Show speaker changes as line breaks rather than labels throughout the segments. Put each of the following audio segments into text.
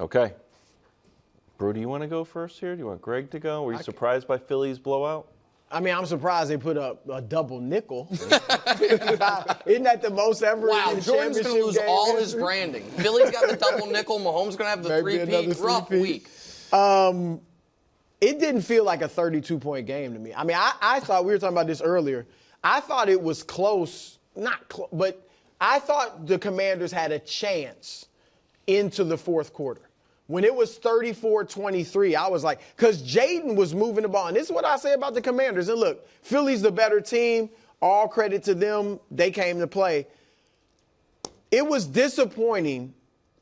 Okay. Brew, do you want to go first here? Do you want Greg to go? Were you surprised by Philly's blowout?
I mean, I'm surprised they put up a double nickel. Isn't that the most ever?
Wow, Jordan's going to lose all his branding. Philly's got the double nickel. Mahomes going to have the three-peat. Rough week.
It didn't feel like a 32-point game to me. I mean, I thought, we were talking about this earlier, I thought it was close, not close, but I thought the Commanders had a chance into the fourth quarter. When it was 34-23, I was like, because Jaden was moving the ball. And this is what I say about the Commanders. And look, Philly's the better team. All credit to them. They came to play. It was disappointing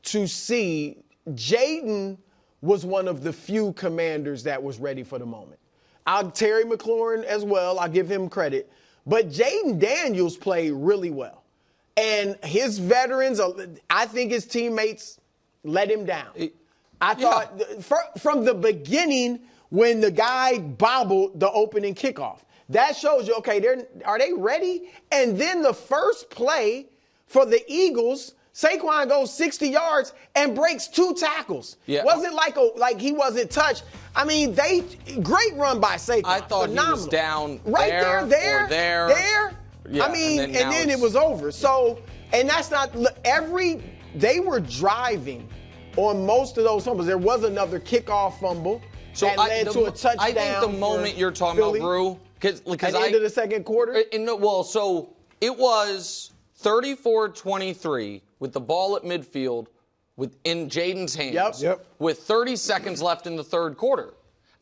to see Jaden was one of the few Commanders that was ready for the moment. Terry McLaurin as well. I'll give him credit. But Jaden Daniels played really well. And his veterans, I think his teammates let him down. I thought from the beginning when the guy bobbled the opening kickoff, that shows you, okay, are they ready? And then the first play for the Eagles, Saquon goes 60 yards and breaks 2 tackles. Yeah. Wasn't like he wasn't touched. I mean, great run by Saquon.
I thought
phenomenal.
He was down
right
there.
Yeah, I mean, and then it was over. So, and that's not they were driving on most of those fumbles. There was another kickoff fumble that led to a touchdown.
I think the moment you're talking about, Brew, because
at the end of the second quarter.
So it was 34-23 with the ball at midfield in Jaden's hands with 30 seconds left in the third quarter.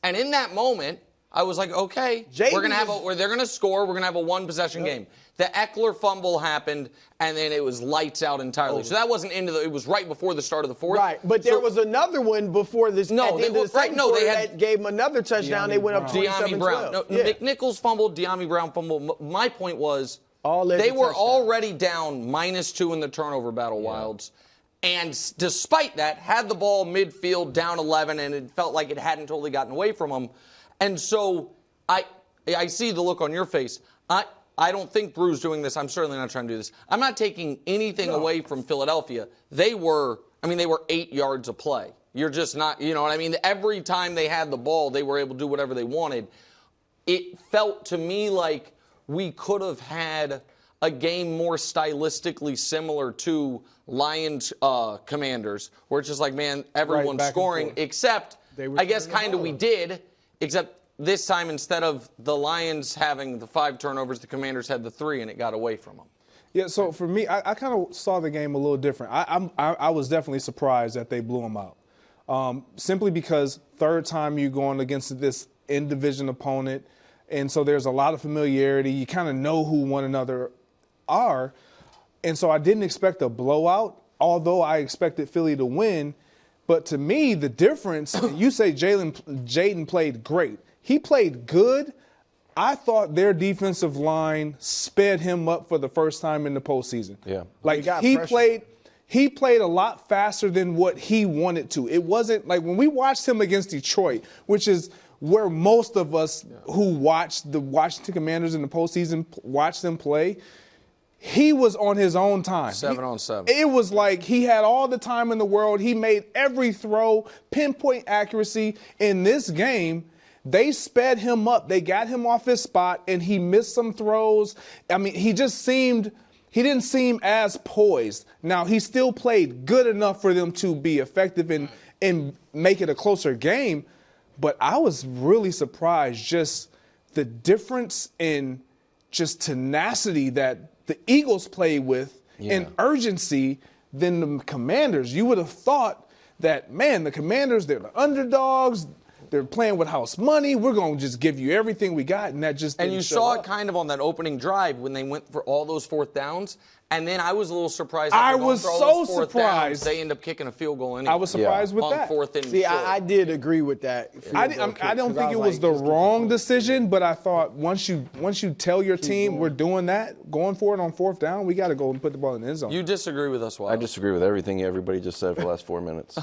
And in that moment, I was like, okay, they're going to score. We're going to have a one-possession game. The Eckler fumble happened, and then it was lights out entirely. So that wasn't it was right before the start of the fourth.
Right, but there was another one before this. No, at the end of the second quarter that gave them another touchdown. They went up 27-12.
No, McNichols fumbled, De'Ami Brown fumbled. My point was they were already down -2 in the turnover battle, Wildes. And despite that, had the ball midfield down 11, and it felt like it hadn't totally gotten away from them. And so I see the look on your face. I don't think Brew's doing this. I'm certainly not trying to do this. I'm not taking anything away from Philadelphia. They were 8 yards a play. You're just not, you know what I mean? Every time they had the ball, they were able to do whatever they wanted. It felt to me like we could have had a game more stylistically similar to Lions Commanders, where it's just like, man, everyone's scoring, except I guess kind of we did, except this time, instead of the Lions having the 5 turnovers, the Commanders had the 3, and it got away from them.
Yeah, so for me, I kind of saw the game a little different. I was definitely surprised that they blew them out, simply because third time you're going against this in-division opponent, and so there's a lot of familiarity. You kind of know who one another are, and so I didn't expect a blowout, although I expected Philly to win. But to me, the difference, you say Jaden played great. He played good. I thought their defensive line sped him up for the first time in the postseason.
Yeah.
Like he played a lot faster than what he wanted to. It wasn't like when we watched him against Detroit, which is where most of us who watched the Washington Commanders in the postseason watched them play. He was on his own time.
7-on-7.
It was like he had all the time in the world. He made every throw, pinpoint accuracy. In this game, they sped him up. They got him off his spot, and he missed some throws. I mean, he didn't seem as poised. Now, he still played good enough for them to be effective and make it a closer game. But I was really surprised just the difference in just tenacity that the Eagles played with and urgency than the Commanders. You would have thought that, man, the Commanders, they're the underdogs. They're playing with house money. We're going to just give you everything we got, and that just didn't
And you
show
saw
up.
it kind of on that opening drive when they went for all those fourth downs. And then I was a little surprised.
I was so surprised.
They end up kicking a field goal anyway.
I was surprised with that.
Fourth and
See, I did agree with that.
I don't think it was the wrong decision, but I thought once you tell your team we're doing that, going for it on fourth down, we got to go and put the ball in the end zone.
You disagree with us, Wild.
I disagree with everything everybody just said for the last 4 minutes.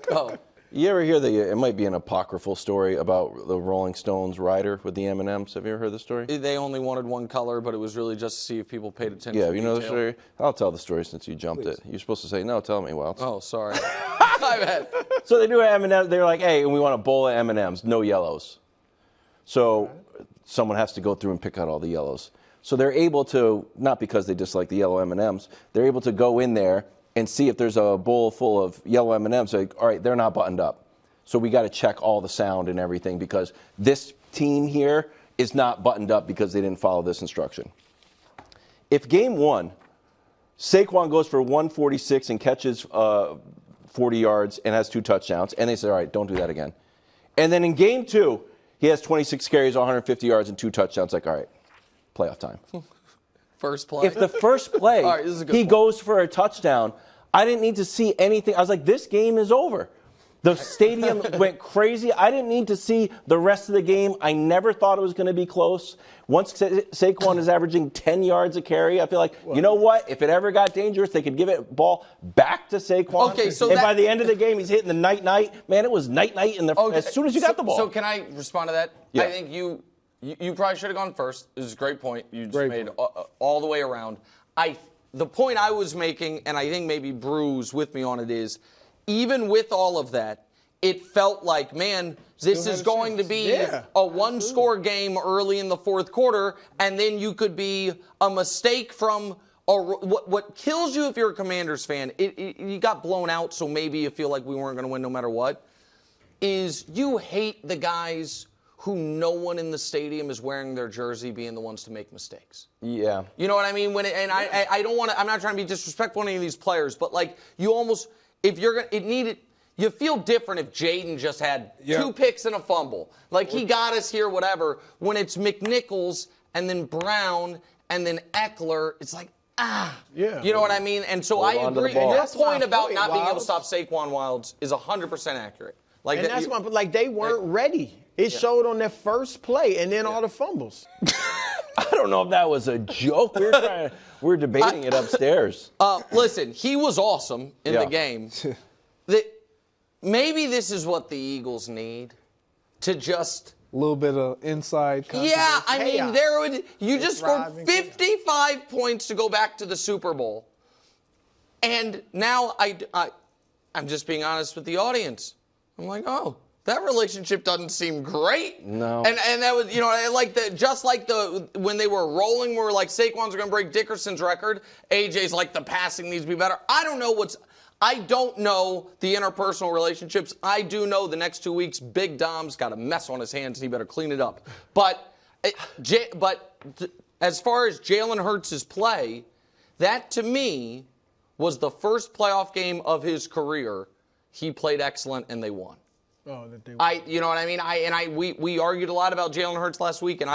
Oh.
You ever hear it might be an apocryphal story about the Rolling Stones rider with the M&Ms? Have you ever heard the story?
They only wanted one color, but it was really just to see if people paid attention
Yeah,
to
you know the
detail.
story? I'll tell the story since you jumped it. You're supposed to say, no, tell me, Wildes.
Oh, sorry. My bad.
So they do an M&M. They're like, hey, we want a bowl of M&Ms, no yellows. So someone has to go through and pick out all the yellows. So they're able to, not because they dislike the yellow M&Ms, they're able to go in there and see if there's a bowl full of yellow M&Ms. Like, all right, they're not buttoned up. So we got to check all the sound and everything because this team here is not buttoned up because they didn't follow this instruction. If game one, Saquon goes for 146 and catches 40 yards and has 2 touchdowns, and they say, all right, don't do that again. And then in game 2, he has 26 carries, 150 yards, and 2 touchdowns. Like, all right, playoff time.
First play.
If the first play,
All right, this is a good
he
point.
goes for a touchdown, I didn't need to see anything. I was like, this game is over. The stadium went crazy. I didn't need to see the rest of the game. I never thought it was going to be close. Once Saquon is averaging 10 yards a carry, I feel like, you know what? If it ever got dangerous, they could give it ball back to Saquon.
Okay, so
and by the end of the game, he's hitting the night-night. Man, it was night-night as soon as you got the ball.
So can I respond to that?
Yeah.
I think you probably should have gone first. It was a great point. You just made all the way around. The point I was making, and I think maybe Bruce with me on it, is even with all of that, it felt like, man, this is going to be a one-score game early in the fourth quarter, and then you could be a mistake from what kills you if you're a Commanders fan. You got blown out, so maybe you feel like we weren't going to win no matter what. Is you hate the guys who no one in the stadium is wearing their jersey being the ones to make mistakes.
Yeah.
You know what I mean? I don't want to. I'm not trying to be disrespectful to any of these players, but like you almost, if you're gonna, you feel different if Jaden just had 2 picks and a fumble. Like he got us here, whatever. When it's McNichols and then Brown and then Eckler, it's like, you know what I mean? And so I agree. And your point about not being able to stop Saquon Wildes is 100% accurate. Like
and that's why, like, they weren't ready. It showed on their first play, and then all the fumbles.
I don't know if that was a joke. We're debating it upstairs.
Listen, he was awesome in the game. Maybe this is what the Eagles need to just
a little bit of inside confidence.
Yeah, I mean, you just scored 55 points to go back to the Super Bowl. And now I'm just being honest with the audience. I'm like, oh, that relationship doesn't seem great.
No.
And that was, when they were rolling, we were like, Saquon's going to break Dickerson's record. AJ's like, the passing needs to be better. I don't know the interpersonal relationships. I do know the next 2 weeks, Big Dom's got a mess on his hands and he better clean it up. But as far as Jalen Hurts' play, that to me was the first playoff game of his career. He played excellent and they won.
Oh, that they won.
You know what I mean? We argued a lot about Jalen Hurts last week, and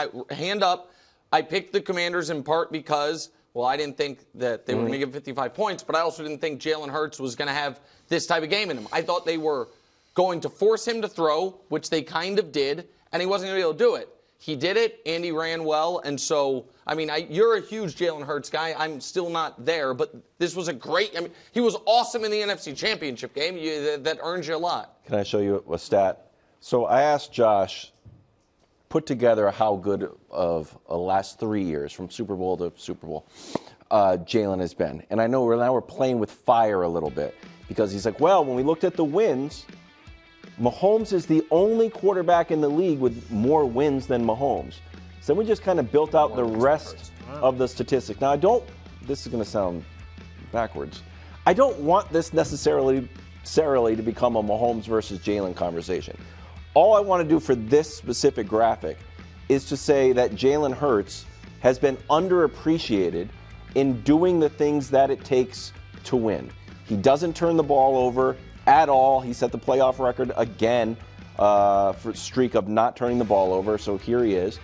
I picked the Commanders in part because, well, I didn't think that they were going to give 55 points, but I also didn't think Jalen Hurts was going to have this type of game in him. I thought they were going to force him to throw, which they kind of did, and he wasn't going to be able to do it. He did it, and he ran well, and so, I mean, you're a huge Jalen Hurts guy. I'm still not there, but this was he was awesome in the NFC Championship game. That earns you a lot.
Can I show you a stat? So I asked Josh, put together how good of a last 3 years, from Super Bowl to Super Bowl, Jalen has been. And I know we're playing with fire a little bit, because he's like, well, when we looked at the wins, Mahomes is the only quarterback in the league with more wins than Mahomes. So we just kind of built out the rest of the statistics. Now, this is going to sound backwards. I don't want this necessarily to become a Mahomes versus Jalen conversation. All I want to do for this specific graphic is to say that Jalen Hurts has been underappreciated in doing the things that it takes to win. He doesn't turn the ball over at all. He set the playoff record again for streak of not turning the ball over, so here he is.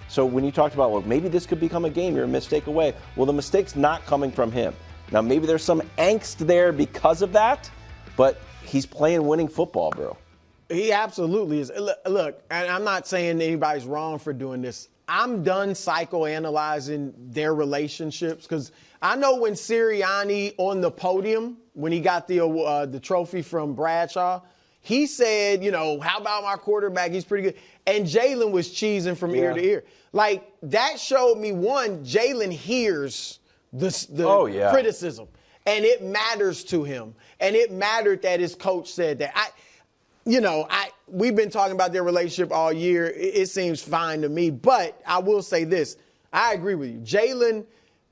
So when you talked about, well, maybe this could become a game, you're a mistake away. Well, the mistake's not coming from him. Now, maybe there's some angst there because of that, but he's playing winning football, bro.
He absolutely is. Look, and I'm not saying anybody's wrong for doing this. I'm done psychoanalyzing their relationships, because I know when Sirianni on the podium, when he got the trophy from Bradshaw, he said, how about my quarterback? He's pretty good. And Jalen was cheesing from ear to ear. Like, that showed me, one, Jalen hears the criticism. And it matters to him. And it mattered that his coach said that. We've been talking about their relationship all year. It seems fine to me. But I will say this. I agree with you. Jalen,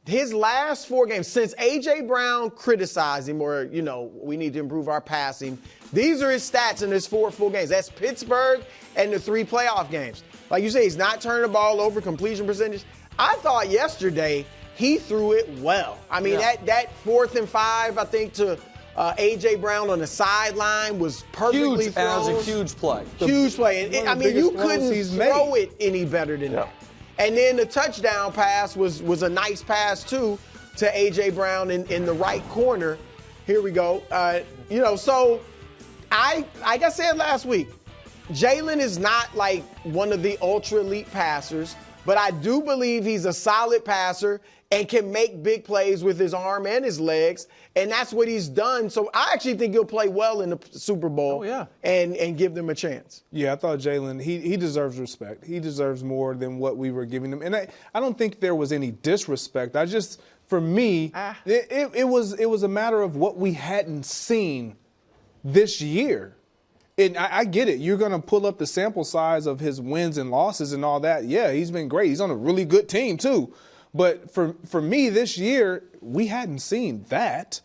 his last 4 games, since A.J. Brown criticized him or, we need to improve our passing, these are his stats in his 4 full games. That's Pittsburgh and the 3 playoff games. Like you say, he's not turning the ball over, completion percentage. I thought yesterday he threw it well. I mean, that 4th and 5, I think, to A.J. Brown on the sideline was perfectly thrown.
That was a huge play.
Huge play. And, you couldn't throw it any better than that. And then the touchdown pass was a nice pass, too, to A.J. Brown in the right corner. Here we go. So like I said last week, Jalen is not like one of the ultra elite passers, but I do believe he's a solid passer and can make big plays with his arm and his legs, and that's what he's done. So I actually think he'll play well in the Super Bowl and give them a chance.
Yeah, I thought Jalen, he deserves respect. He deserves more than what we were giving him. And I don't think there was any disrespect. For me, it was a matter of what we hadn't seen this year. And I get it. You're going to pull up the sample size of his wins and losses and all that. Yeah, he's been great. He's on a really good team, too. But for me this year, we hadn't seen that.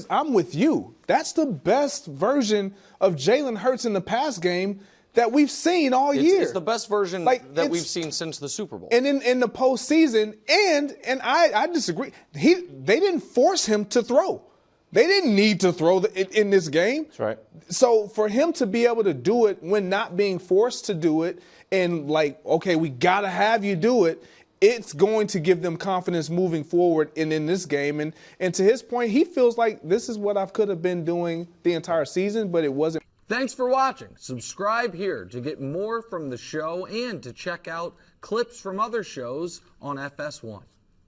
I'm with you. That's the best version of Jalen Hurts in the pass game that we've seen all year.
It's the best version that we've seen since the Super Bowl.
And in the postseason, and I disagree. They didn't force him to throw. They didn't need to throw in this game.
That's right.
So for him to be able to do it when not being forced to do it and okay, we got to have you do it, it's going to give them confidence moving forward in this game. And to his point, he feels like this is what I could have been doing the entire season, but it wasn't.
Thanks for watching. Subscribe here to get more from the show and to check out clips from other shows on FS1.